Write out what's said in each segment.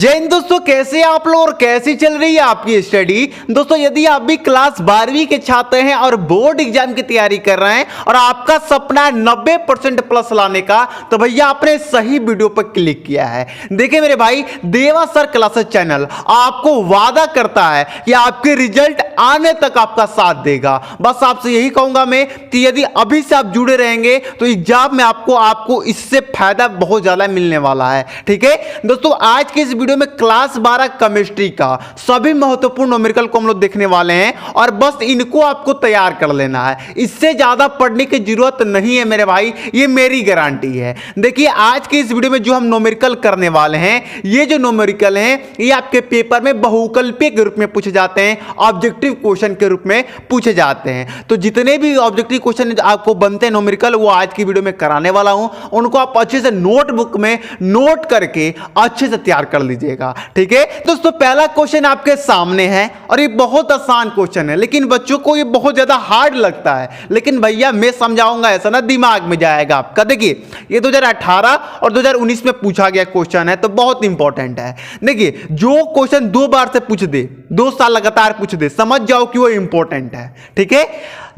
जय हिंद दोस्तों, कैसे आप लोग और कैसी चल रही है आपकी स्टडी। दोस्तों यदि आप भी क्लास 12वीं के छात्र हैं और बोर्ड एग्जाम की तैयारी कर रहे हैं और आपका सपना है 90% प्लस लाने का, तो भैया आपने सही वीडियो पर क्लिक किया है। देखिए मेरे भाई, देवा सर क्लासेस चैनल आपको वादा करता है कि आपके रिजल्ट आने तक आपका साथ देगा। बस आपसे यही कहूंगा मैं कि यदि अभी से आप जुड़े रहेंगे तो एग्जाम में आपको इससे फायदा बहुत ज्यादा मिलने वाला है। ठीक है दोस्तों, आज के इस वीडियो में क्लास 12 केमिस्ट्री का सभी महत्वपूर्ण न्यूमेरिकल को हम लोग देखने वाले हैं और बस इनको आपको तैयार कर लेना है। इससे ज्यादा पढ़ने की जरूरत नहीं है मेरे भाई, ये मेरी गारंटी है। देखिए आज के इस वीडियो में जो हम न्यूमेरिकल करने वाले हैं, ये जो न्यूमेरिकल हैं ये आपके पेपर में बहुकल्पीय के रूप में पूछे जाते हैं, ऑब्जेक्टिव क्वेश्चन के रूप में पूछे जाते हैं। तो जितने भी ऑब्जेक्टिव क्वेश्चन आपको बनते हैं न्यूमेरिकल, वो आज की वीडियो में कराने वाला हूं। उनको आप अच्छे से नोटबुक में नोट करके अच्छे से तैयार कर लीजिएगा। ठीक है दोस्तों, पहला क्वेश्चन आपके सामने है और ये बहुत आसान क्वेश्चन है, लेकिन बच्चों को ये बहुत ज्यादा हार्ड लगता है। लेकिन भैया मैं समझाऊंगा, ऐसा ना दिमाग में जाएगा आपका। देखिए ये 2018 और 2019 में पूछा गया क्वेश्चन है, तो बहुत इंपॉर्टेंट है। देखिए जो क्वेश्चन 2 बार से पूछ दे, 2 साल लगातार पूछ दे, समझ जाओ कि वो इंपॉर्टेंट है। ठीक है,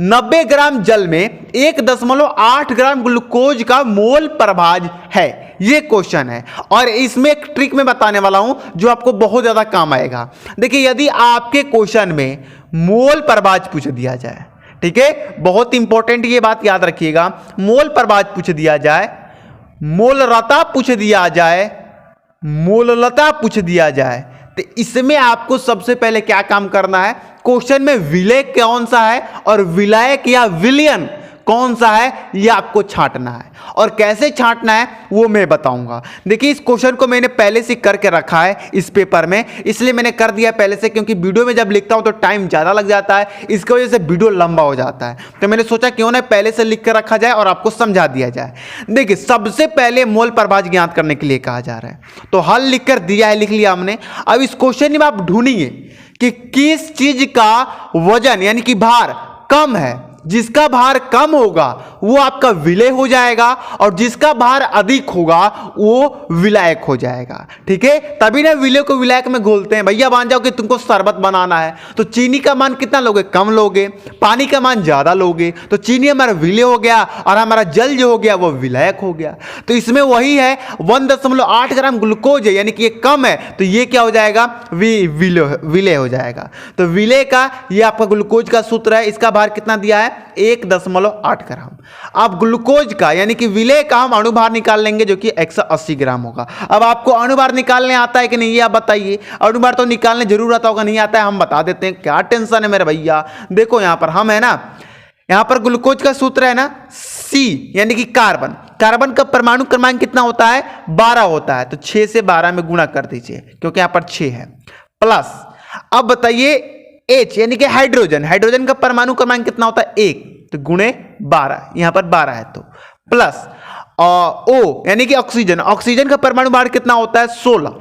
90 ग्राम जल में 1.8 ग्राम ग्लूकोज का मोल प्रभाज है, ये क्वेश्चन है। और इसमें एक ट्रिक मैं बताने वाला हूं जो आपको बहुत ज्यादा काम आएगा। देखिए यदि आपके क्वेश्चन में मोल प्रभाज पूछ दिया जाए, ठीक है, बहुत इंपॉर्टेंट ये बात याद रखिएगा, मोल प्रभाज पूछ दिया जाए, मोलरता पूछ दिया जाए, मोललता पूछ दिया जाए, तो इसमें आपको सबसे पहले क्या काम करना है, क्वेश्चन में विलय कौन सा है और विलायक या विलयन कौन सा है, ये आपको छांटना है। और कैसे छांटना है वो मैं बताऊंगा। देखिए इस क्वेश्चन को मैंने पहले से करके रखा है इस पेपर में, इसलिए मैंने कर दिया पहले से, क्योंकि वीडियो में जब लिखता हूं तो टाइम ज्यादा लग जाता है, इसकी वजह से वीडियो लंबा हो जाता है। तो मैंने सोचा क्यों ना पहले से लिख कर रखा जाए और आपको समझा दिया जाए। देखिए सबसे पहले मोल प्रभाज ज्ञात करने के लिए कहा जा रहा है, तो हल लिख कर दिया है, लिख लिया हमने। अब इस क्वेश्चन में आप ढूंढिए कि किस चीज का वजन यानी कि भार कम है। जिसका भार कम होगा वो आपका विलय हो जाएगा और जिसका भार अधिक होगा वो विलायक हो जाएगा। ठीक है, तभी ना विलय को विलायक में घोलते हैं। भैया मान जाओ कि तुमको शरबत बनाना है, तो चीनी का मान कितना लोगे, कम लोगे, पानी का मान ज्यादा लोगे, तो चीनी हमारा विलय हो गया और हमारा जल जो हो गया वो विलायक हो गया। तो इसमें वही है, 1.8 ग्राम ग्लूकोज है यानी कि ये कम है, तो ये क्या हो जाएगा, विलय हो जाएगा। तो विलय का ये आपका ग्लूकोज का सूत्र है, इसका भार कितना दिया है, 1.8 ग्राम। अब ग्लूकोज का यानी कि विलय का हम अणुभार निकाल लेंगे जो कि 180 ग्राम होगा। अब आपको अणुभार निकालने आता है कि नहीं ये आप बताइए। अणुभार तो निकालने जरूर आता होगा, नहीं आता है हम बता देते हैं, क्या टेंशन है मेरे भैया। देखो यहां पर हम है ना, यहां पर ग्लूकोज का सूत्र है ना C यानी कि कार्बन। कार्बन का परमाणु क्रमांक कितना होता है, 12 होता है, तो 6 से 12 में गुणा कर दीजिए क्योंकि यहां पर 6 है, प्लस अब बताइए H यानी कि हाइड्रोजन। हाइड्रोजन का परमाणु क्रमांक कितना होता है, 1, तो गुणे 12, यहां पर 12 है, तो प्लस O यानी कि ऑक्सीजन। ऑक्सीजन का परमाणु भार कितना होता है, 16,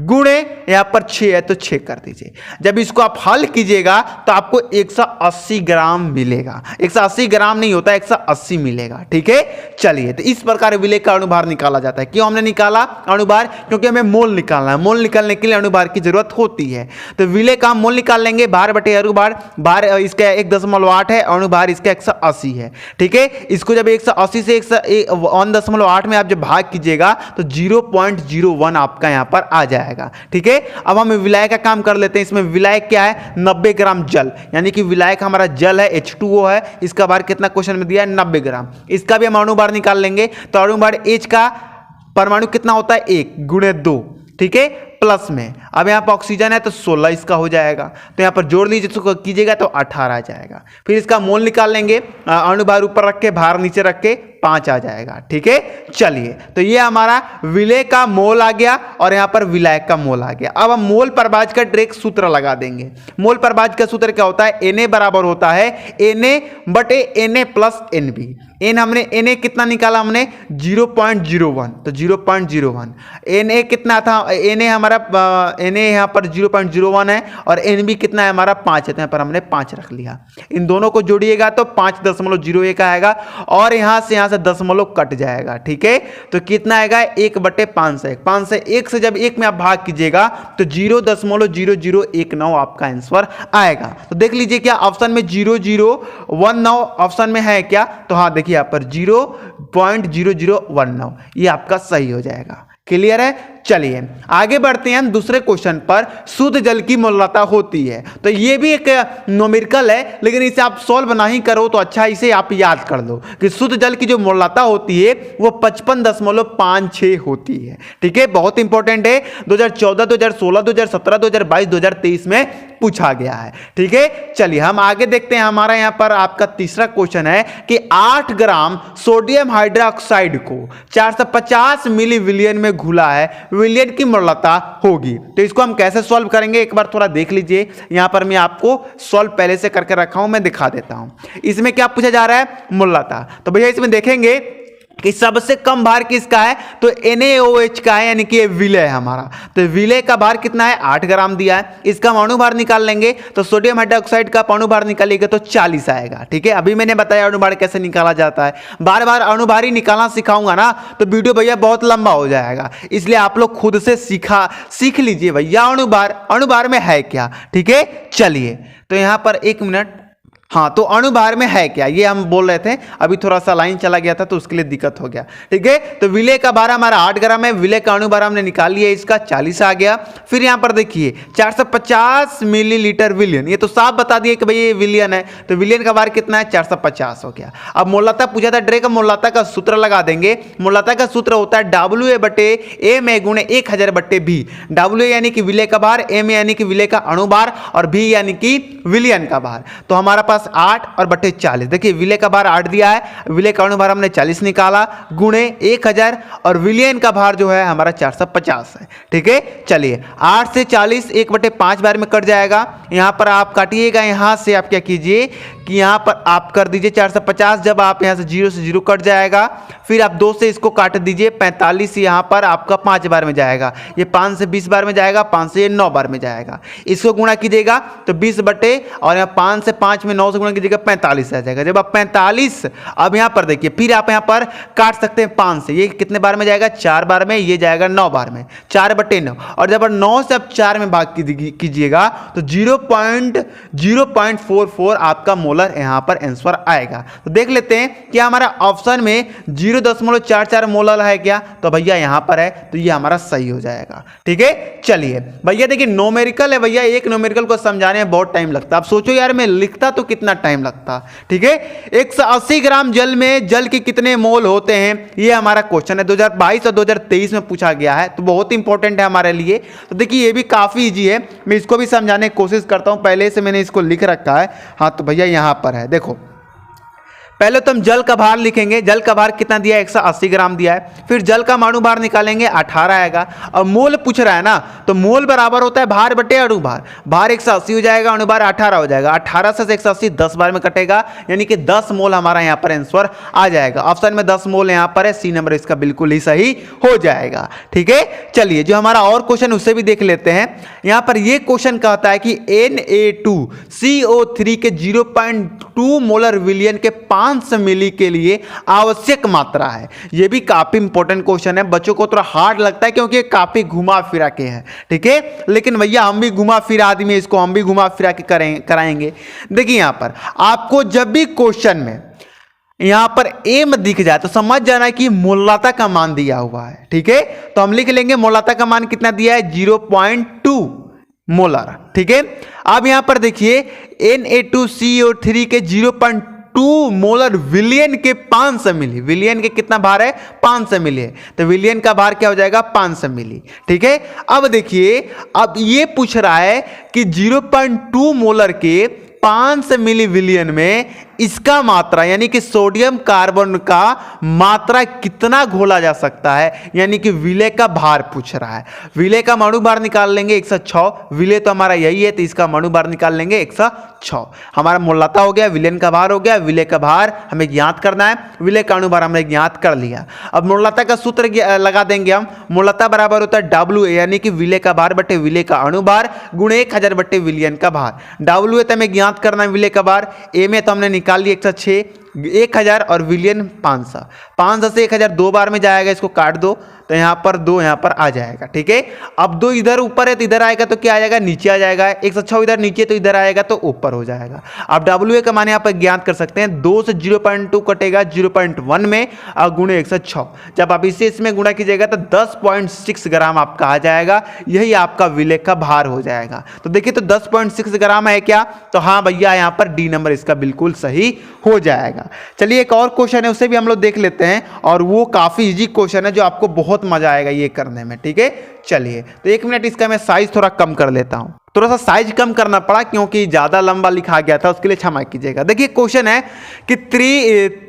गुणे यहां पर 6 है, तो 6 कर दीजिए। जब इसको आप हल कीजिएगा तो आपको 180 ग्राम मिलेगा। 180 ग्राम नहीं होता, 180 मिलेगा। ठीक है, चलिए, तो इस प्रकार विलय का अणुभार निकाला जाता है। क्यों हमने निकाला अणुभार, क्योंकि हमें मोल निकालना है। मोल निकालने के लिए अणुभार की जरूरत होती है, तो विलय का हम मोल निकाल लेंगे, भार बटे अणुभार। भार इसका 1.8 है, अणुभार इसका 180 है। ठीक है, इसको जब 180 से 1.8 में आप जब भाग कीजिएगा तो 0.01 आपका यहां पर आ जाएगा। ठीक है, अब हम विलायक का काम कर लेते हैं। इसमें विलायक क्या है, 90 ग्राम जल, यानी कि विलायक हमारा जल है, H2O है, इसका भार कितना क्वेश्चन में दिया है, 90 ग्राम। इसका भी हम अणुभार निकाल लेंगे, तो अणुभार H का परमाणु कितना होता है, 1 गुणे 2। ठीक है, प्लस में अब यहाँ पर ऑक्सीजन है तो 16 इसका हो जाएगा, तो यहाँ पर जोड़ लीजिए तो कीजिएगा तो 18 आ जाएगा। फिर इसका मोल निकाल लेंगे, अणुभार ऊपर रख के भार नीचे रख के 5 आ जाएगा। ठीक है, चलिए, तो ये हमारा विलय का मोल आ गया और यहाँ पर विलायक का मोल आ गया। अब हम मोल प्रभाज का डायरेक्ट सूत्र लगा देंगे। मोल प्रभाज का सूत्र क्या होता है, Na बराबर होता है Na बटे Na प्लस Nb। एन हमने Na कितना निकाला हमने 0.01, तो 0.01 Na कितना था, Na हमारा Na यहाँ पर 0.01 है और Nb कितना है हमारा 5 है, तो यहाँ पर हमने 5 रख लिया। इन दोनों को जोड़िएगा तो 5.01 आएगा और यहाँ से दशमलव कट जाएगा। ठीक है, तो कितना आएगा 1/501। 501 से जब 1 में आप भाग कीजिएगा तो 0.0019 आपका आंसर आएगा। तो देख लीजिए क्या ऑप्शन में 0019 ऑप्शन में है क्या, तो हाँ देखिए यहाँ पर 0.0019 ये आपका सही हो जाएगा। क्लियर है। चलिए आगे बढ़ते हैं हम दूसरे क्वेश्चन पर। शुद्ध जल की मोलरता होती है, तो ये भी एक न्यूमेरिकल है, लेकिन इसे आप सॉल्व नहीं करो तो अच्छा इसे आप याद कर लो कि शुद्ध जल की जो मोलरता होती है वो 55.56 होती है। ठीक है, बहुत इंपॉर्टेंट है, 2014, 2016, 2017, 2022, 2023 में पूछा गया है। ठीक है, चलिए हम आगे देखते हैं। हमारा यहाँ पर आपका तीसरा क्वेश्चन है कि 8 ग्राम सोडियम हाइड्रोक्साइड को 450 मिली विलियन में घुला है, विलियन की मोलरता होगी। तो इसको हम कैसे सॉल्व करेंगे एक बार थोड़ा देख लीजिए। यहां पर मैं आपको सॉल्व पहले से करके रखा हूं, मैं दिखा देता हूं। इसमें क्या पूछा जा रहा है, मोलरता। तो भैया इसमें देखेंगे कि सबसे कम भार किसका है, तो NaOH का है, यानी कि ये विलय है हमारा। तो विलय का भार कितना है, 8 ग्राम दिया है। इसका अणु भार निकाल लेंगे तो सोडियम हाइड्रोक्साइड का अणु भार निकालिएगा तो 40 आएगा। ठीक है, अभी मैंने बताया अणु भार कैसे निकाला जाता है। बार बार अणु भार ही निकालना सिखाऊंगा ना तो वीडियो भैया बहुत लंबा हो जाएगा, इसलिए आप लोग खुद से सीख लीजिए भैया अणु भार में है क्या। ठीक है, चलिए तो यहां पर 1 मिनट। हाँ, तो अणु भार में है क्या ये हम बोल रहे थे, अभी थोड़ा सा लाइन चला गया था तो उसके लिए दिक्कत हो गया। ठीक है, तो विलय का भार हमारा 8 ग्राम है, विलय का अणु भार हमने निकाल लिया, इसका 40 आ गया। फिर यहाँ पर देखिए 450 मिलीलीटर विलियन, ये तो साफ बता दिए कि भाई ये विलियन है, तो विलियन का भार कितना है 450 हो गया। अब मोलरता पूछा था, डायरेक्ट मोलरता का सूत्र लगा देंगे। मोलरता का सूत्र होता है WA/A गुणे 1000/B। W यानी कि विलय का भार, M यानी कि विलय का अणु भार और B यानी कि विलियन का भार। तो हमारा पास 8 और बटे 40, देखिए विलय का भार 8 दिया है, विलय का अणु भार हमने 40 निकाला गुणे 1000 और विलियन का भार जो है हमारा 450 है। ठीक है, चलिए 8 से 40 1/5 बार में कट जाएगा। यहां पर आप काटिएगा, यहां से आप क्या कीजिए कि यहां पर आप कर दीजिए 450, जब आप यहां से 0 से 0 कट जाएगा। फिर आप 2 से इसको काट दीजिए, 45 यहां पर आपका 5 बार में जाएगा, ये 5 से 20 बार में जाएगा, 5 से 9 बार में जाएगा। इसको गुणा कीजिएगा तो 20 बटे और यहाँ 5 से 5 में 9 से गुणा कीजिएगा 45 आ जाएगा। जब आप 45, अब यहाँ पर देखिए फिर आप यहाँ पर काट सकते हैं 5 से, ये कितने बार में जाएगा 4 बार में, ये जाएगा 9 बार में, 4/9। और जब 9 से आप 4 में भाग कीजिएगा तो 0.44 आपका मोलर यहाँ पर आंसर आएगा। तो देख लेते हैं कि हमारा ऑप्शन में 0.44 मोलर है क्या, तो भैया यहाँ पर है, तो ये हमारा सही हो जाएगा। ठीक है, चलिए भैया देखिए न्यूमेरिकल है भैया, एक न्यूमेरिकल को समझाने में बहुत टाइम लगता है। आप सोचो यार मैं लिखता तो कितना टाइम लगता। ठीक है, 180 ग्राम जल में जल के कितने मोल होते हैं, ये हमारा क्वेश्चन है, 2022 और 2023 में पूछा गया है, तो बहुत इंपॉर्टेंट है हमारे लिए। तो देखिए ये भी काफी इजी है, मैं इसको भी समझाने की कोशिश करता हूं, पहले से मैंने इसको लिख रखा है। हाँ, तो भैया यहां पर है, देखो पहले तो हम जल का भार लिखेंगे। जल का भार कितना दिया है, 180 ग्राम दिया है। फिर जल का अणु भार निकालेंगे, 18 आएगा। और मोल पूछ रहा है ना, तो मोल बराबर होता है भार बटे अणु भार। भार 180 हो जाएगा, अणु भार 18 हो जाएगा। 18 से 180 10 बार में कटेगा, यानी कि 10 मोल हमारा यहाँ पर आंसर आ जाएगा। ऑप्शन में 10 मोल यहाँ पर है, सी नंबर इसका बिल्कुल ही सही हो जाएगा। ठीक है, चलिए जो हमारा और क्वेश्चन उससे भी देख लेते हैं। यहाँ पर ये क्वेश्चन कहता है कि Na2CO3 के 0.2 मोलर विलियन के 500 मिली के लिए आवश्यक मात्रा है। यह भी काफी इंपॉर्टेंट क्वेश्चन है, बच्चों को थोड़ा हार्ड लगता है क्योंकि काफी घुमा फिरा के है। ठीक है, लेकिन भैया हम भी घुमा फिरा आदमी, इसको हम भी घुमा फिरा के कराएंगे। देखिए यहां पर आपको जब भी क्वेश्चन में यहां पर एम दिख जाए तो समझ जाना कि मोलरता का मान दिया हुआ है। ठीक है, तो हम लिख लेंगे मोलरता का मान कितना दिया है, 0.2 मोलर। ठीक है, अब यहां पर देखिए Na2CO3 के 0.2 मोलर विलियन के 500 मिली, विलियन के कितना भार है, 500 मिली है, तो विलियन का भार क्या हो जाएगा, 500 मिली। ठीक है, अब देखिए अब ये पूछ रहा है कि 0.2 मोलर के 500 मिली विलियन में इसका मात्रा यानी कि सोडियम कार्बन का मात्रा कितना घोला जा सकता है, यानी कि विलय का भार पूछ रहा है। विलय का अणु भार निकाल लेंगे 106, विलय तो हमारा यही है तो इसका अणु भार निकाल लेंगे 106। हमारा मोलता हो गया, विलयन का भार हो गया, विलय का भार हमें ज्ञात करना है, विलय का अणु भार हमने ज्ञात कर लिया। अब मोलता का सूत्र लगा देंगे हम। मोलता बराबर होता है W यानी कि विलय का भार बटे विलय का अणु भार गुणे 1000 बटे विलयन का भार। W तो हमें ज्ञात करना है विलय का भार, A में तो हमने निकाल लिया 106, 1000 और विलयन 500। 500 से 1000 दो बार में जाएगा, इसको काट दो तो यहाँ पर 2 यहाँ पर आ जाएगा। ठीक है, अब 2 इधर ऊपर है तो इधर आएगा तो क्या आ जाएगा, नीचे आ जाएगा। 106 इधर नीचे तो इधर आएगा तो ऊपर हो जाएगा। अब WA का मान यहाँ पर ज्ञात कर सकते हैं, 2 से 0.2 कटेगा 0.1 में गुणे 106। जब आप इसे इसमें गुणा कीजिएगा तो 10.6 ग्राम आपका आ जाएगा, यही आपका विलय का भार हो जाएगा। तो देखिए तो 10.6 ग्राम है क्या, तो हाँ भैया यहाँ पर डी नंबर इसका बिल्कुल सही हो जाएगा। चलिए एक और क्वेश्चन है उसे भी हम लोग देख लेते हैं, और वो काफी इजी क्वेश्चन है जो आपको बहुत मजा आएगा ये करने में। ठीक है, चलिए तो 1 मिनट इसका मैं साइज थोड़ा कम कर लेता हूं। थोड़ा सा साइज कम करना पड़ा क्योंकि ज्यादा लंबा लिखा गया था, उसके लिए क्षमा कीजिएगा। देखिए क्वेश्चन है कि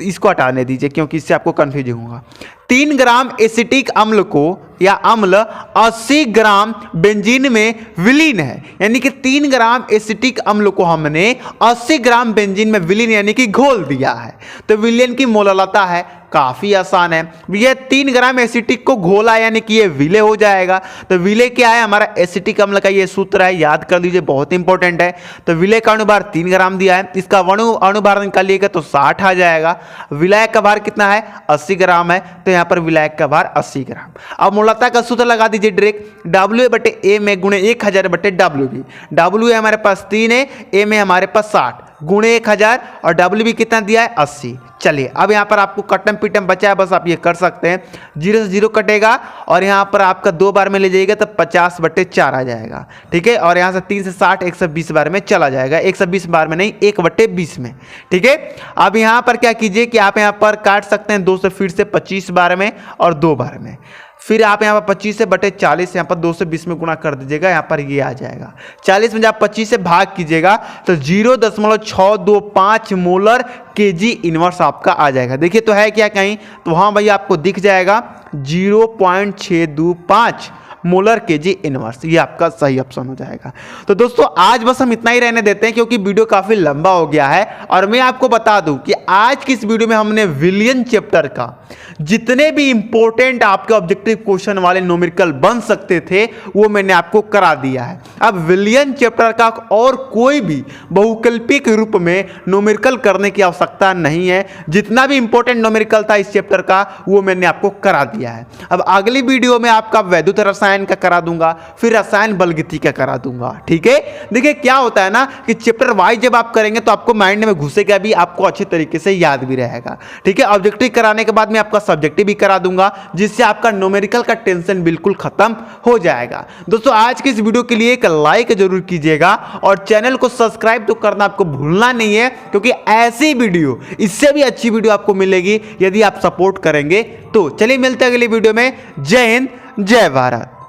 इसको हटाने दीजिए क्योंकि इससे आपको कंफ्यूज होगा। 3 ग्राम एसिटिक अम्ल को या अम्ल 80 ग्राम बेंजीन में विलीन है, यानी कि 3 ग्राम एसिटिक अम्ल को हमने 80 ग्राम बेंजीन में विलीन यानी कि घोल दिया है, तो विलयन की मोललता है। काफी आसान है, ये 3 ग्राम एसिटिक को घोला यानी कि ये विलय हो जाएगा। तो विलय क्या है, हमारा एसिटिक अम्ल का ये सूत्र है, याद कर लीजिए, बहुत इंपॉर्टेंट है। तो विलय का अणुभार 3 ग्राम दिया है, इसका अणुभार निकालिएगा तो 60 आ जाएगा। विलायक का भार कितना है, 80 ग्राम है, तो यहाँ पर विलायक का भार 80 ग्राम। अब मोलता का सूत्र लगा दीजिए डायरेक्ट, W बटे A में गुणे 1000 बटे WB। W हमारे पास 3 है, A में हमारे पास 60 गुणे 1000 और WB कितना दिया है 80। चलिए अब यहाँ पर आपको कटम पिटम बचा है, बस आप ये कर सकते हैं, 0 से 0 कटेगा और यहाँ पर आपका 2 बार में ले जाइएगा तो 50 बटे 4 आ जाएगा। ठीक है, और यहाँ से 3 से 60 120 बार में चला जाएगा, 120 बार में नहीं 1 बटे 20 में। ठीक है, अब यहाँ पर क्या कीजिए कि आप यहाँ पर काट सकते हैं 2 से फिर से 25 बार में और 2 बार में, फिर आप यहाँ पर 25 से बटे 40 यहाँ पर 2 से 20 में गुणा कर दीजिएगा, यहाँ पर ये आ जाएगा। 40 में जब 25 से भाग कीजिएगा तो 0.625 मोलर केजी इनवर्स आपका आ जाएगा। देखिए तो है क्या कहीं, तो हाँ भैया आपको दिख जाएगा 0.625 मोलर केजी इनवर्स, ये आपका सही ऑप्शन हो जाएगा। तो दोस्तों आज बस हम इतना ही रहने देते हैं क्योंकि वीडियो काफी लंबा हो गया है। और मैं आपको बता दूं कि आज की इस वीडियो में हमने विलयन चैप्टर का जितने भी इंपॉर्टेंट आपके ऑब्जेक्टिव क्वेश्चन वाले न्यूमेरिकल बन सकते थे वो मैंने आपको करा दिया है। अब विलयन चैप्टर का और कोई भी बहुकल्पिक रूप में न्यूमेरिकल करने की आवश्यकता नहीं है, जितना भी इंपॉर्टेंट न्यूमेरिकल था इस चैप्टर का वो मैंने आपको करा दिया है। अब अगली वीडियो में आपका वैद्युत रसायन का करा दूंगा, फिर रसायन बलगति का करा दूंगा। ठीक है, देखिए क्या होता है ना कि चैप्टर वाइज जब आप करेंगे तो आपको माइंड में घुसेगा भी, आपको अच्छे तरीके से याद भी रहेगा। ठीक है, ऑब्जेक्टिव कराने के बाद में आपका सब्जेक्टिव भी करा दूंगा, जिससे आपका न्यूमेरिकल का टेंशन बिल्कुल खत्म हो जाएगा। दोस्तों आज की इस वीडियो के लिए एक लाइक जरूर कीजिएगा और चैनल को सब्सक्राइब तो करना आपको भूलना नहीं है, क्योंकि ऐसी वीडियो, इससे भी अच्छी वीडियो आपको मिलेगी यदि आप सपोर्ट करेंगे तो। चलिए मिलते हैं अगली वीडियो में। जय हिंद, जय भारत।